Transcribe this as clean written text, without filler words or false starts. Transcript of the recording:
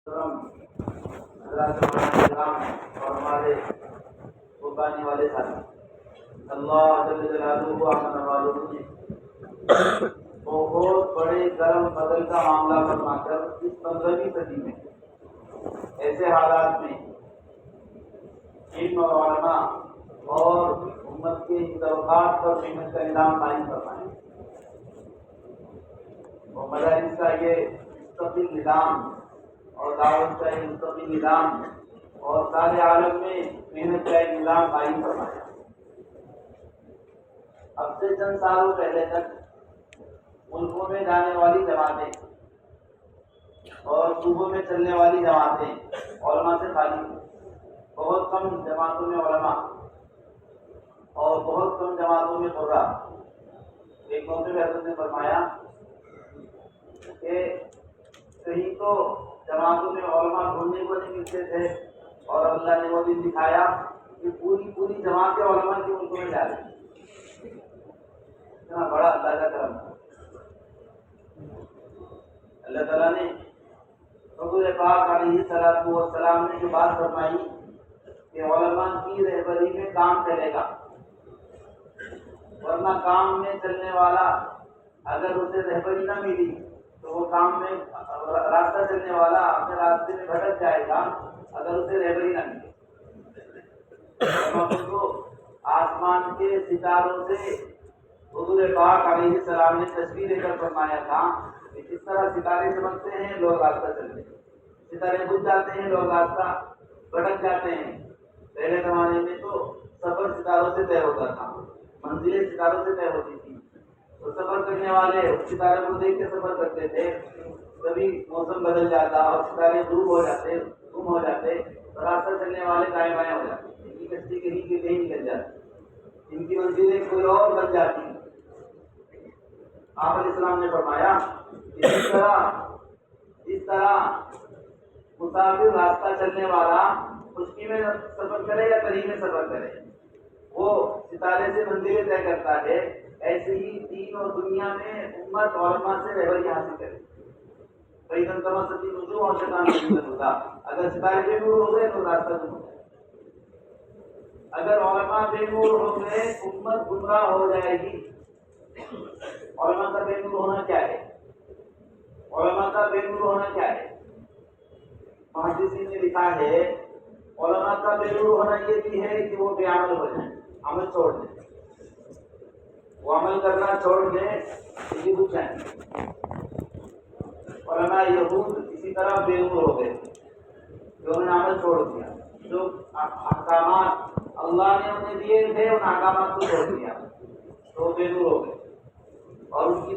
حضرات کرام اور ہمارے قربانی والے ساتھی، اللہ جل جلالہ اپنے والوں نے بہت بڑے کرم فضل کا معاملہ فرما کر اس 15ویں صدی میں ایسے حالات میں علم اور علماء اور امت کے طبقات پر محنت کا نظام قائم فرمایا اور مدارس کا یہ مستقل نظام اور دعوت کا یہ مستقل نظام اور سارے عالم میں محنت کا ایک نظام قائم فرمایا۔ اب سے چند سالوں پہلے تک ملکوں میں جانے والی جماعتیں اور صوبوں میں چلنے والی جماعتیں علماء سے خالی تھیں۔ بہت کم جماعتوں میں علماء اور بہت کم جماعتوں میں قرا۔ ایک موقع پہ حضرت نے فرمایا کہ کہیں تو جماعتوں میں علماء ڈھونڈنے کو نہیں ملتے تھے اور اللہ نے وہ بھی دکھایا کہ پوری جماعت علماء کی ملکوں میں جا رہی ہے۔ اتنا بڑا اللہ کا کرم تھا۔ اللہ تعالیٰ نے حضور پاک علیہ الصلوۃ والسلام نے جو بات فرمائی کہ علماء کی رہبری میں کام چلے گا، ورنہ کام میں چلنے والا اگر اسے رہبری نہ ملی تو وہ کام میں راستہ چلنے والا اپنے راستے میں بھٹک جائے گا اگر اسے رہبری نہ ملی۔ تو آسمان کے ستاروں سے حضور پاک علیہ السلام نے تشبیہ دے کر فرمایا تھا کہ جس طرح ستارے چمکتے ہیں لوگ راستہ چلتے ہیں، ستارے بجھ جاتے ہیں لوگ راستہ بھٹک جاتے ہیں۔ پہلے زمانے میں تو سفر ستاروں سے طے ہوتا تھا، منزلیں ستاروں سے طے ہوتی تھی، تو سفر کرنے والے ستارے کو دیکھ کے سفر کرتے تھے۔ کبھی موسم بدل جاتا اور ستارے گم ہو جاتے تو راستہ چلنے والے دائیں بائیں ہو جاتے، ان کی کشتی کہیں کی کہیں نکل جاتی، ان کی منزلیں کوئی اور بن جاتی۔ آپ علیہ السلام نے فرمایا کہ جس طرح مسافر راستہ چلنے والا خشکی میں سفر کرے یا تری میں سفر کرے وہ ستارے سے منزلیں طے کرتا ہے، ایسے ہی دین اور دنیا میں امت علماء سے رہبری حاصل کرے۔ کئی تمستی نجوم اور شیطان نہیں ہوتا، اگر ستارے بے نور ہو گئے تو راستہ گم ہو جائے، اگر علماء بے نور ہو گئے امت گمراہ ہو جائے گی۔ علماء کا بے نور ہونا کیا ہے؟ علماء کا بے نور ہونا کیا ہے؟ محدثین نے لکھا ہے علماء کا بے نور ہونا یہ بھی ہے کہ وہ بے عمل ہو جائیں، عمل چھوڑ دیں، وہ عمل کرنا چھوڑ دیں، یہ بچ جائیں۔ علماء یہود اسی طرح بے نور ہو گئے جو انہوں نے عمل چھوڑ دیا، جو احکامات اللہ نے انہیں دیے تھے ان احکامات کو چھوڑ دیا تو بے نور ہو گئے اور ان کی